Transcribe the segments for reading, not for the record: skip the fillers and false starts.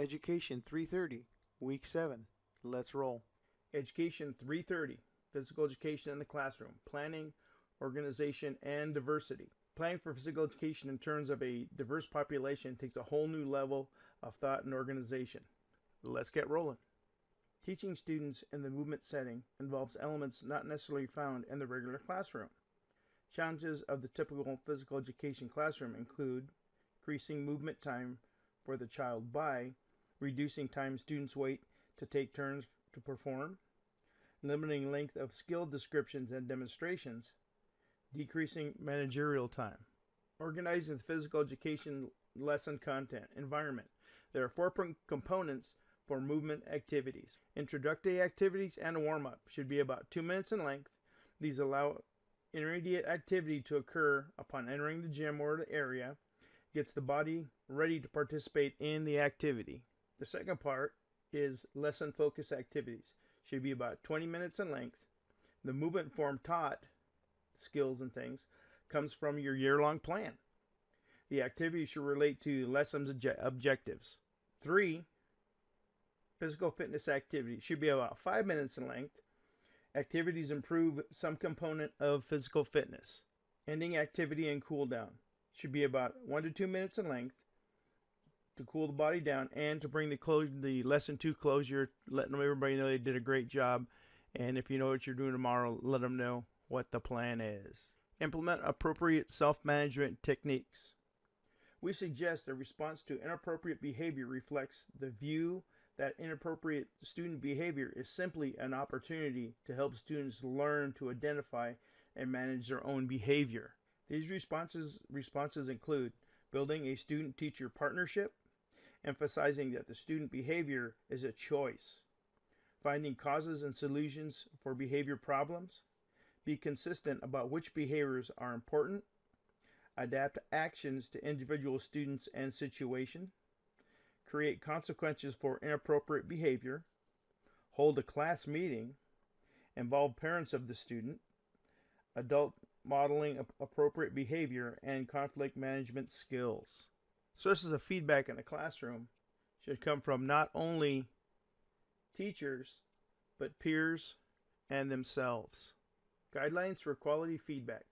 Education 330, Week 7. Let's roll. Education 330, Physical Education in the Classroom, Planning, Organization, and Diversity. Planning for physical education in terms of a diverse population takes a whole new level of thought and organization. Let's get rolling. Teaching students in the movement setting involves elements not necessarily found in the regular classroom. Challenges of the typical physical education classroom include increasing movement time for the child by reducing time students wait to take turns to perform, limiting length of skill descriptions and demonstrations, decreasing managerial time. Organizing the physical education lesson content environment. There are four components for movement activities. Introductory activities and a warm-up should be about 2 minutes in length. These allow intermediate activity to occur upon entering the gym or the area, gets the body ready to participate in the activity. The second part is lesson focus activities. Should be about 20 minutes in length. The movement form taught, skills and things, comes from your year-long plan. The activities should relate to lessons objectives. 3. Physical fitness activities should be about 5 minutes in length. Activities improve some component of physical fitness. Ending activity and cool down should be about 1 to 2 minutes in length to cool the body down and to bring the lesson to closure, letting everybody know they did a great job. And if you know what you're doing tomorrow, let them know what the plan is. Implement appropriate self-management techniques. We suggest a response to inappropriate behavior reflects the view that inappropriate student behavior is simply an opportunity to help students learn to identify and manage their own behavior. These responses include building a student-teacher partnership, emphasizing that the student behavior is a choice, finding causes and solutions for behavior problems, be consistent about which behaviors are important, adapt actions to individual students and situation, create consequences for inappropriate behavior, hold a class meeting, involve parents of the student, adult modeling appropriate behavior, and conflict management skills. Sources of feedback in the classroom should come from not only teachers, but peers and themselves. Guidelines for quality feedback.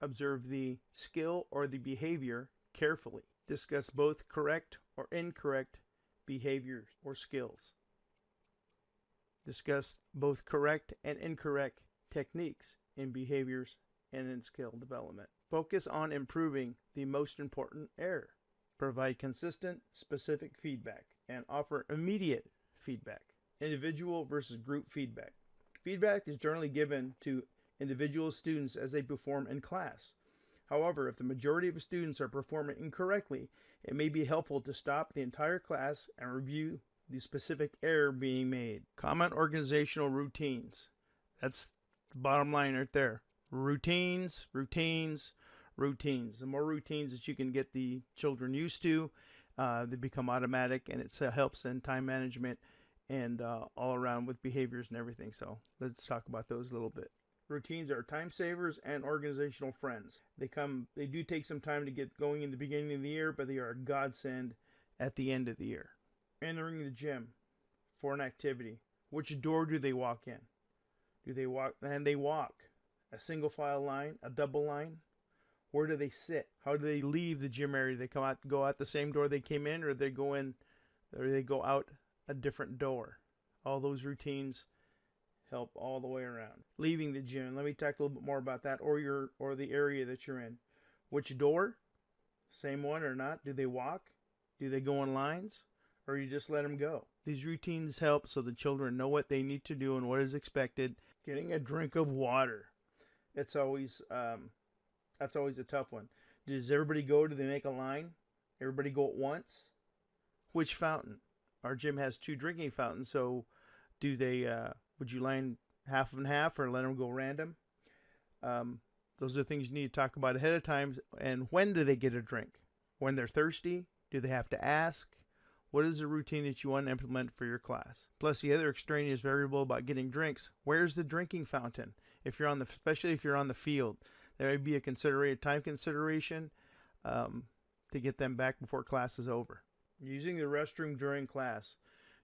Observe the skill or the behavior carefully. Discuss both correct or incorrect behaviors or skills. Discuss both correct and incorrect techniques in behaviors and in skill development. Focus on improving the most important error. Provide consistent, specific feedback and offer immediate feedback. Individual versus group feedback. Feedback is generally given to individual students as they perform in class. However, if the majority of students are performing incorrectly, it may be helpful to stop the entire class and review the specific error being made. Common organizational routines. That's the bottom line right there. Routines, routines, routines. The more routines that you can get the children used to, they become automatic, and it helps in time management and all around with behaviors and everything. So let's talk about those a little bit. Routines are time savers and organizational friends. They do take some time to get going in the beginning of the year, but they are a godsend at the end of the year. Entering the gym for an activity. Which door do they walk in? Do they walk? And they walk. A single file line, a double line. Where do they sit? How do they leave the gym area? They go out the same door they came in, or they go in, or they go out a different door. All those routines help all the way around. Leaving the gym. Let me talk a little bit more about that, or the area that you're in. Which door? Same one or not? Do they walk? Do they go in lines? Or you just let them go? These routines help so the children know what they need to do and what is expected. Getting a drink of water. That's always a tough one. Does everybody go? Do they make a line? Everybody go at once? Which fountain? Our gym has 2 drinking fountains, so do they? Would you line half and half or let them go random? Those are things you need to talk about ahead of time. And when do they get a drink? When they're thirsty? Do they have to ask? What is the routine that you want to implement for your class? Plus, the other extraneous variable about getting drinks. Where's the drinking fountain? Especially if you're on the field, there may be a time consideration to get them back before class is over. Using the restroom during class.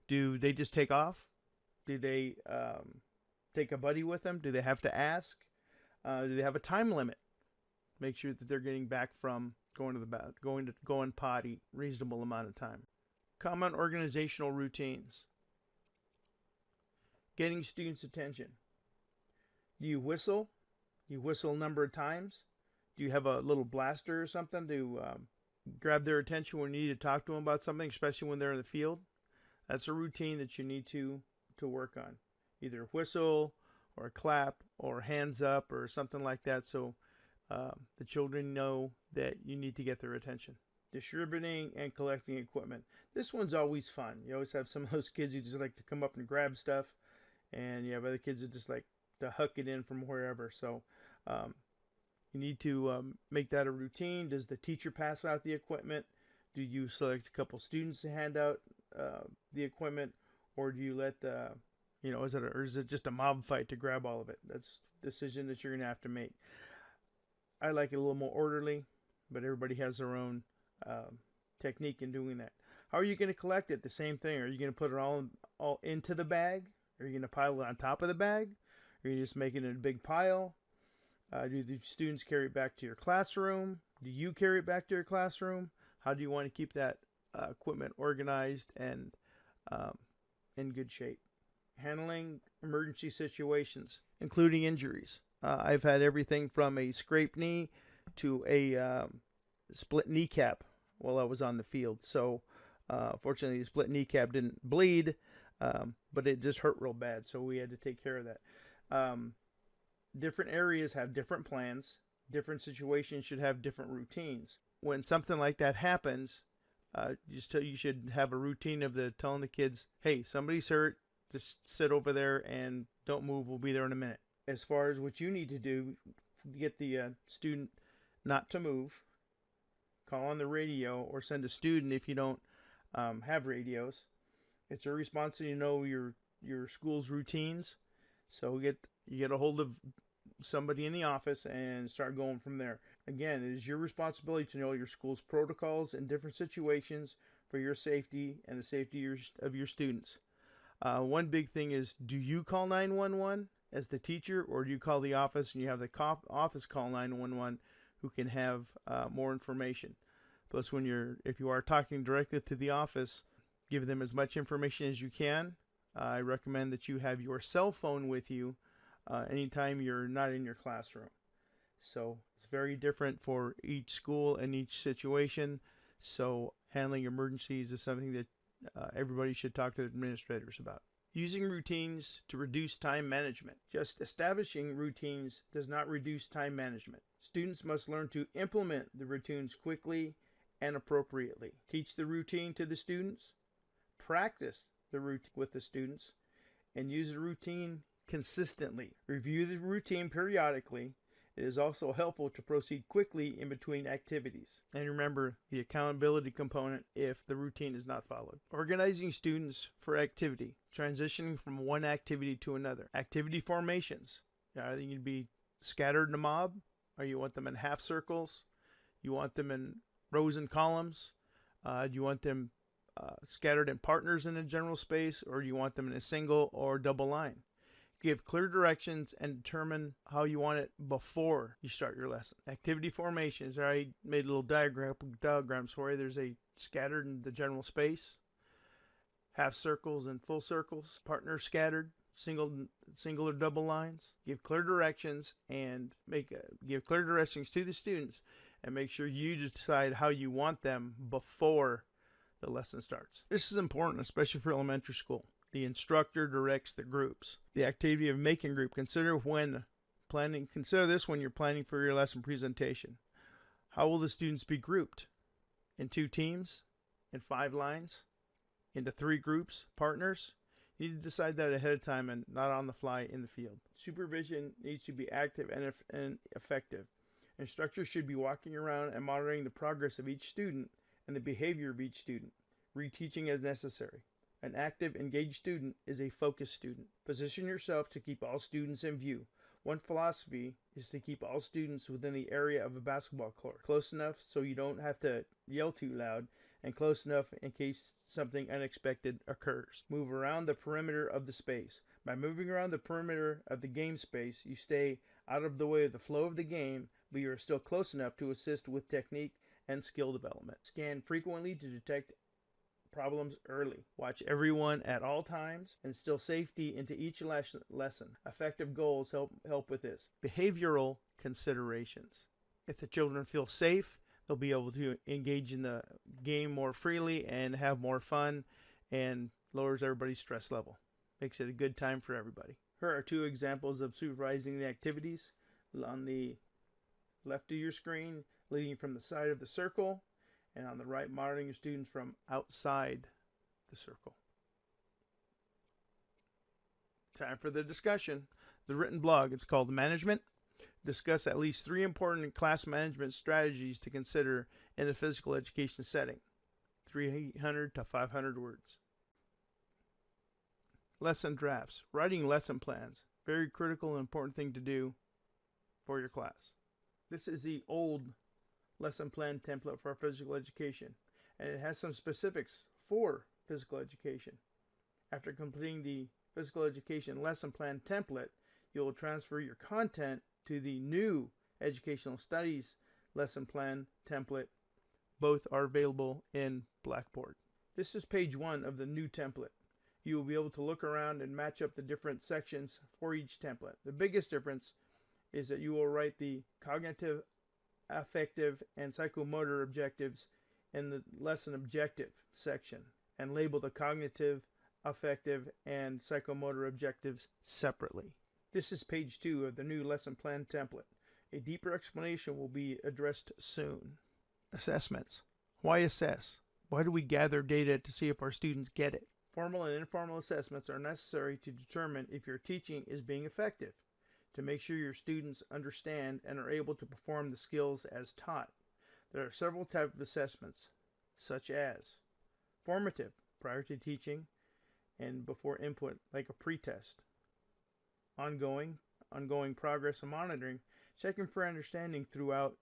Do they just take off? Do they take a buddy with them? Do they have to ask? Do they have a time limit? Make sure that they're getting back from going to the going potty reasonable amount of time. Common organizational routines. Getting students' attention. Do you whistle? You whistle a number of times? Do you have a little blaster or something to grab their attention when you need to talk to them about something, especially when they're in the field? That's a routine that you need to work on. Either whistle or clap or hands up or something like that, so the children know that you need to get their attention. Distributing and collecting equipment. This one's always fun. You always have some of those kids who just like to come up and grab stuff, and you have other kids that just like to huck it in from wherever. So you need to make that a routine. Does the teacher pass out the equipment? Do you select a couple students to hand out the equipment, or do you let is it just a mob fight to grab all of it? That's a decision that you're gonna have to make. I like it a little more orderly, but everybody has their own technique in doing that. How are you going to collect it? The same thing. Are you going to put it all into the bag? Are you going to pile it on top of the bag? Are you just making it a big pile? Do the students carry it back to your classroom? Do you carry it back to your classroom? How do you want to keep that equipment organized and in good shape? Handling emergency situations, including injuries. I've had everything from a scraped knee to a split kneecap while I was on the field. So fortunately, the split kneecap didn't bleed, but it just hurt real bad. So we had to take care of that. Different areas have different plans. Different situations should have different routines. When something like that happens, you should have a routine of telling the kids, hey, somebody's hurt. Just sit over there and don't move. We'll be there in a minute. As far as what you need to do to get the student not to move, call on the radio or send a student if you don't have radios. It's your responsibility to know your school's routines. So you get a hold of somebody in the office and start going from there. Again, it is your responsibility to know your school's protocols in different situations for your safety and the safety of your students. One big thing is, do you call 911 as the teacher, or do you call the office and you have the office call 911 who can have more information? Plus, if you are talking directly to the office, give them as much information as you can. I recommend that you have your cell phone with you anytime you're not in your classroom. So it's very different for each school and each situation. So handling emergencies is something that everybody should talk to administrators about. Using routines to reduce time management. Just establishing routines does not reduce time management. Students must learn to implement the routines quickly and appropriately. Teach the routine to the students, practice the routine with the students, and use the routine consistently. Review the routine periodically. It is also helpful to proceed quickly in between activities. And remember the accountability component if the routine is not followed. Organizing students for activity. Transitioning from one activity to another. Activity formations. Either you can be scattered in a mob, or you want them in half circles. You want them in rows and columns. Do you want them scattered in partners in a general space, or do you want them in a single or double line? Give clear directions and determine how you want it before you start your lesson. Activity formations. I made little diagrams for you. There's a scattered in the general space, half circles and full circles, partners scattered, single or double lines. Give clear directions and give clear directions to the students, and make sure you decide how you want them before the lesson starts. This is important, especially for elementary school. The instructor directs the groups. The activity of making group. Consider this when you're planning for your lesson presentation. How will the students be grouped? In 2 teams? In 5 lines? Into 3 groups, partners? You need to decide that ahead of time and not on the fly in the field. Supervision needs to be active and effective. Instructors should be walking around and monitoring the progress of each student and the behavior of each student, reteaching as necessary. An active, engaged student is a focused student. Position yourself to keep all students in view. One philosophy is to keep all students within the area of a basketball court, close enough so you don't have to yell too loud and close enough in case something unexpected occurs. Move around the perimeter of the space. By moving around the perimeter of the game space, you stay out of the way of the flow of the game, but you are still close enough to assist with technique and skill development. Scan frequently to detect problems early. Watch everyone at all times and instill safety into each lesson. Effective goals help with this. Behavioral considerations. If the children feel safe, they'll be able to engage in the game more freely and have more fun, and lowers everybody's stress level. Makes it a good time for everybody. Here are two examples of supervising the activities. On the left of your screen, leading from the side of the circle, and on the right, monitoring your students from outside the circle. Time for the discussion. The written blog, it's called Management. Discuss at least 3 important class management strategies to consider in a physical education setting. 300 to 500 words. Lesson drafts. Writing lesson plans. Very critical and important thing to do for your class. This is the old lesson plan template for physical education, and it has some specifics for physical education. After completing the physical education lesson plan template, you will transfer your content to the new educational studies lesson plan template. Both are available in Blackboard. This is page 1 of the new template. You will be able to look around and match up the different sections for each template. The biggest difference is that you will write the cognitive, affective, and psychomotor objectives in the lesson objective section and label the cognitive, affective, and psychomotor objectives separately. This is page 2 of the new lesson plan template. A deeper explanation will be addressed soon. Assessments. Why assess? Why do we gather data to see if our students get it? Formal and informal assessments are necessary to determine if your teaching is being effective, to make sure your students understand and are able to perform the skills as taught. There are several types of assessments, such as formative, prior to teaching and before input, like a pretest. Ongoing progress and monitoring, checking for understanding throughout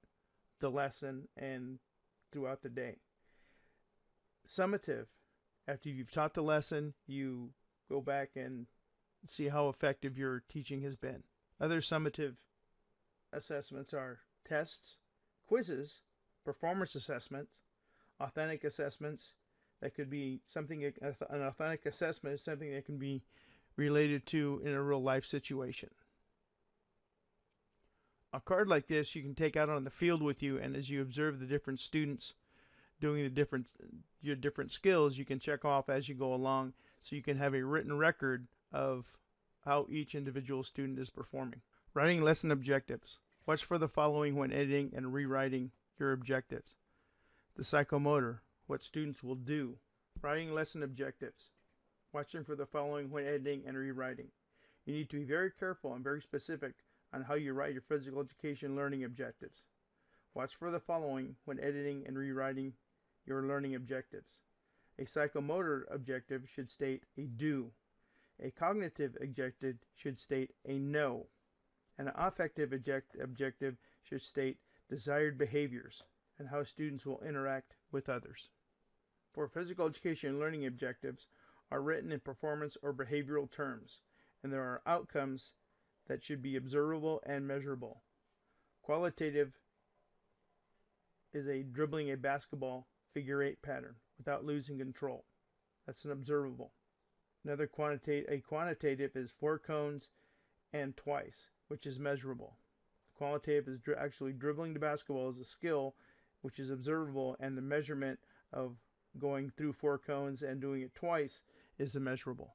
the lesson and throughout the day. Summative, after you've taught the lesson, you go back and see how effective your teaching has been. Other summative assessments are tests, quizzes, performance assessments, authentic assessments. That could be something, an authentic assessment is something that can be related to in a real life situation. A card like this you can take out on the field with you, and as you observe the different students doing your different skills, you can check off as you go along, so you can have a written record of how each individual student is performing. Writing lesson objectives. Watch for the following when editing and rewriting your objectives. The psychomotor, what students will do. Writing lesson objectives. Watching for the following when editing and rewriting. You need to be very careful and very specific on how you write your physical education learning objectives. Watch for the following when editing and rewriting your learning objectives. A psychomotor objective should state a do. A cognitive objective should state a no. An affective objective should state desired behaviors and how students will interact with others. For physical education learning objectives are written in performance or behavioral terms, and there are outcomes that should be observable and measurable. Qualitative is dribbling a basketball figure 8 pattern without losing control. That's an observable. Another quantitative is 4 cones and twice, which is measurable. Qualitative is actually dribbling the basketball as a skill, which is observable, and the measurement of going through 4 cones and doing it twice is the measurable.